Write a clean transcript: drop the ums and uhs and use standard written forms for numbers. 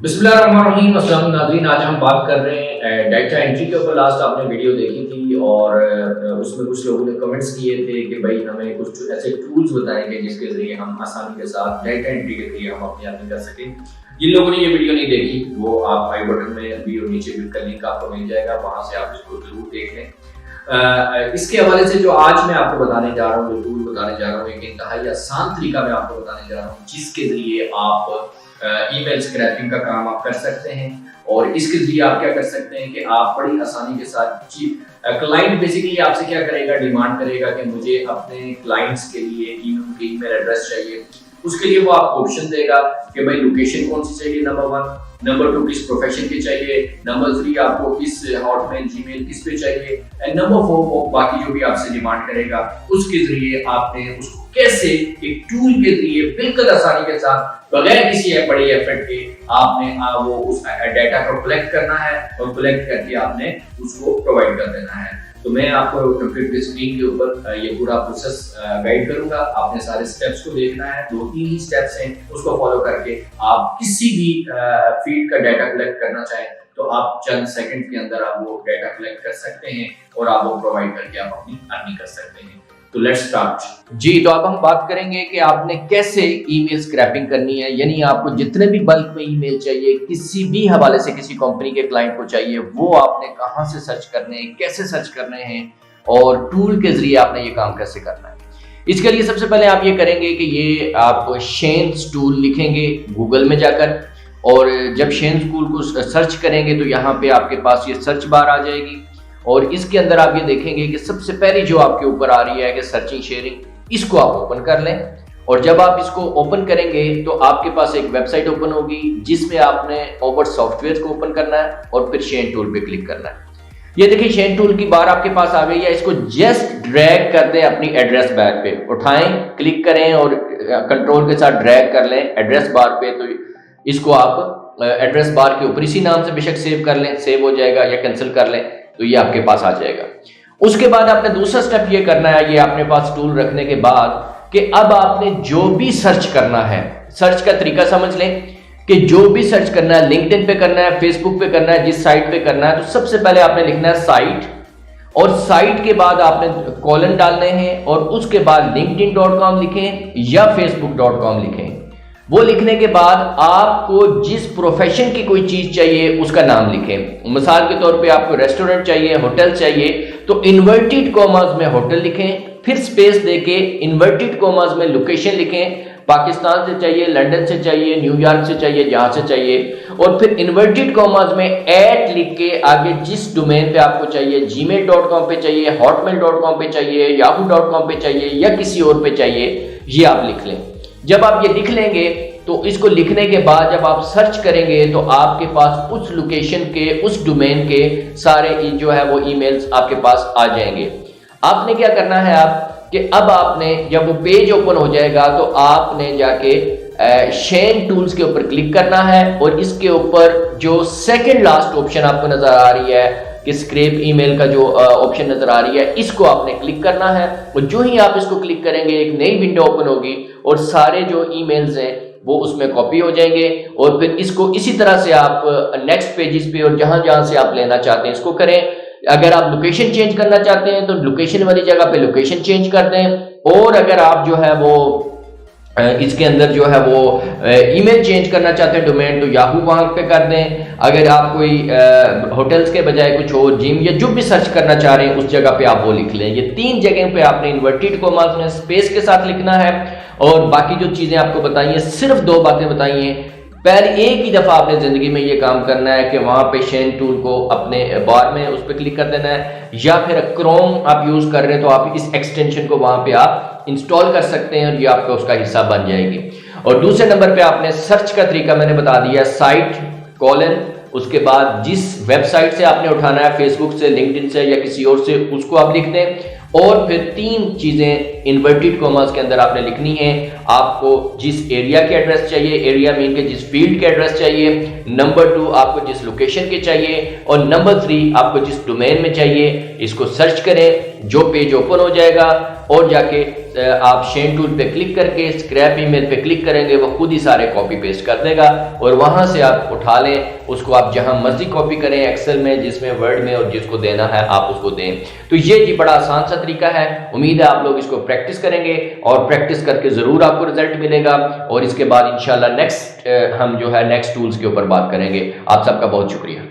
बिस्मिल्लाहिर्रहमानिर्रहीम। अस्सलाम नाज़रीन, आज हम बात कर रहे हैं डाटा एंट्री के ऊपर। लास्ट आपने वीडियो देखी थी और उसमें कुछ लोगों ने कमेंट्स किए थे कि भाई हमें कुछ ऐसे टूल्स बताएंगे जिसके ज़रिए हम आसानी के साथ डाटा एंट्री के ज़रिए हम अपनी अर्निंग कर सकें। जिन लोगों ने ये वीडियो नहीं देखी वो आप आई बटन में अभी और नीचे का लिंक आपको मिल जाएगा, वहाँ से आप इसको जरूर देख लें। इसके हवाले से जो आज मैं आपको बताने जा रहा हूँ, जो टूल बताने जा रहा हूँ, एक इंतहाई आसान तरीका मैं आपको बताने जा रहा हूँ जिसके ज़रिए आप ईमेल स्क्रैपिंग का काम आप कर सकते हैं। और इसके जरिए आप क्या कर सकते हैं कि आप बड़ी आसानी के साथ क्लाइंट बेसिकली आपसे क्या करेगा, डिमांड करेगा कि मुझे अपने क्लाइंट्स के लिए उनके ईमेल एड्रेस चाहिए। उसके लिए वो आपको ऑप्शन देगा कि भाई लोकेशन कौन सी चाहिए, नंबर 1, नंबर 2 किस प्रोफेशन की चाहिए, नंबर 3 आपको किस हॉटमेल जीमेल किस पे चाहिए, एंड नंबर 4 वो बाकी जो भी आपसे डिमांड करेगा उसके जरिए आपने उसको कैसे एक टूल के जरिए बिल्कुल आसानी के साथ बगैर किसी बड़ी एफर्ट के आपने वो उस डाटा को कलेक्ट करना है और कलेक्ट करके आपने उसको प्रोवाइड कर देना है। तो मैं आपको कंप्यूटर स्क्रीन के ऊपर ये पूरा प्रोसेस गाइड करूंगा। आपने सारे स्टेप्स को देखना है, 2-3 ही स्टेप्स हैं, उसको फॉलो करके आप किसी भी फील्ड का डाटा कलेक्ट करना चाहें तो आप चंद सेकंड के अंदर आप वो डाटा कलेक्ट कर सकते हैं और आप वो प्रोवाइड करके आप अपनी अर्निंग कर सकते हैं। तो लेट्स स्टार्ट जी। तो अब हम बात करेंगे कि आपने कैसे ईमेल स्क्रैपिंग करनी है, यानी आपको जितने भी बल्क में ईमेल चाहिए, किसी भी हवाले से किसी कंपनी के क्लाइंट को चाहिए, वो आपने कहां से सर्च करने हैं, कैसे सर्च करने हैं और टूल के जरिए आपने ये काम कैसे करना है। इसके लिए सबसे पहले आप ये करेंगे कि ये आप शेन्स टूल लिखेंगे गूगल में जाकर, और जब शेन्स टूल को सर्च करेंगे तो यहाँ पे आपके पास ये सर्च बार आ जाएगी और इसके अंदर आप ये देखेंगे कि सबसे पहली जो आपके ऊपर आ रही है कि सर्चिंग शेयरिंग, इसको आप ओपन कर लें। और जब आप इसको ओपन करेंगे तो आपके पास एक वेबसाइट ओपन होगी जिसमें आपने ओवर सॉफ्टवेयर को ओपन करना है और फिर शेन टूल पे क्लिक करना है। ये देखिए शेन टूल की बार आपके पास आ गई है। इसको जस्ट ड्रैग कर दें अपनी एड्रेस बार पे, उठाएं, क्लिक करें और कंट्रोल के साथ ड्रैग कर लें एड्रेस बार पे। तो इसको आप एड्रेस बार के ऊपर इसी नाम से बेशक सेव कर लें, सेव हो जाएगा, या कैंसिल कर लें तो ये आपके पास आ जाएगा। उसके बाद आपने दूसरा स्टेप ये करना है, ये अपने पास टूल रखने के बाद, कि अब आपने जो भी सर्च करना है, सर्च का तरीका समझ लें कि जो भी सर्च करना है, लिंक्डइन पे करना है, फेसबुक पे करना है, जिस साइट पे करना है, तो सबसे पहले आपने लिखना है साइट, और साइट के बाद आपने कॉलन डालने हैं और उसके बाद linkedin.com लिखें या facebook.com लिखें। वो लिखने के बाद आपको जिस प्रोफेशन की कोई चीज चाहिए उसका नाम लिखें। मिसाल के तौर पे आपको रेस्टोरेंट चाहिए, होटल चाहिए, तो इन्वर्टेड कॉमास में होटल लिखें, फिर स्पेस देके इन्वर्टेड कॉमास में लोकेशन लिखें, पाकिस्तान से चाहिए, लंदन से चाहिए, न्यूयॉर्क से चाहिए, जहां से चाहिए, और फिर इन्वर्टेड कॉमास में @ लिख के आगे जिस डोमेन पे आपको चाहिए, gmail.com पे चाहिए, hotmail.com पे चाहिए, yahoo.com पे चाहिए या किसी और पे चाहिए, ये आप लिख लें। जब आप ये लिख लेंगे तो इसको लिखने के बाद जब आप सर्च करेंगे तो आपके पास उस लोकेशन के, उस डोमेन के सारे जो है वो ईमेल्स आपके पास आ जाएंगे। आपने क्या करना है कि अब आपने जब वो पेज ओपन हो जाएगा तो आपने जाके शेन टूल्स के ऊपर क्लिक करना है और इसके ऊपर जो सेकंड लास्ट ऑप्शन आपको नजर आ रही है कि स्क्रैप ईमेल का जो ऑप्शन नजर आ रही है, इसको आपने क्लिक करना है। और जो ही आप इसको क्लिक करेंगे एक नई विंडो ओपन होगी और सारे जो ईमेल्स हैं वो उसमें कॉपी हो जाएंगे, और फिर इसको इसी तरह से आप नेक्स्ट पेजेस पे और जहां जहां से आप लेना चाहते हैं इसको करें। अगर आप लोकेशन चेंज करना चाहते हैं तो लोकेशन वाली जगह पे लोकेशन चेंज कर दें, और अगर आप जो है वो इसके अंदर जो है वो ईमेल चेंज करना चाहते हैं डोमेन, तो याहू वहां पे कर दें। अगर आप कोई होटल्स के बजाय कुछ और जिम या जो भी सर्च करना चाह रहे हैं उस जगह पे आप वो लिख लें। ये 3 जगह पे आपने इन्वर्टेड कॉमास में स्पेस के साथ लिखना है, और बाकी जो चीजें आपको बताई हैं सिर्फ 2 बातें बताई हैं। पहले एक ही दफा आपने जिंदगी में ये काम करना है कि वहां पे शेन टूल को अपने बार में उस पर क्लिक कर देना है, या फिर क्रोम आप यूज कर रहे हैं तो आप इस एक्सटेंशन को वहां पे आप इंस्टॉल कर सकते हैं और ये आपका उसका हिस्सा बन जाएगी। और दूसरे नंबर पे आपने सर्च का तरीका मैंने बता दिया, साइट कॉलन, उसके बाद जिस वेबसाइट से आपने उठाना है, फेसबुक से, लिंक्डइन से या किसी और से, उसको आप लिख दें। और फिर 3 चीजें इन्वर्टेड कॉमास के अंदर आपने लिखनी है। आपको जिस एरिया के एड्रेस चाहिए, एरिया मीन के जिस फील्ड के एड्रेस चाहिए, नंबर 2 आपको जिस लोकेशन के चाहिए, और नंबर 3 आपको जिस डोमेन में चाहिए। इसको सर्च करें, जो पेज ओपन हो जाएगा और जाके आप शेन टूल पे क्लिक करके स्क्रैप ईमेल पे क्लिक करेंगे, वो खुद ही सारे कॉपी पेस्ट कर देगा और वहां से आप उठा लें, उसको आप जहां मर्जी कॉपी करें, एक्सेल में, जिसमें वर्ड में, और जिसको देना है आप उसको दें। तो ये जी बड़ा आसान सा तरीका है। उम्मीद है आप लोग इसको प्रैक्टिस करेंगे और प्रैक्टिस करके जरूर आपको रिजल्ट मिलेगा। और इसके बाद इंशाल्लाह नेक्स्ट हम जो है नेक्स्ट टूल्स के ऊपर बात करेंगे। आप सबका बहुत शुक्रिया।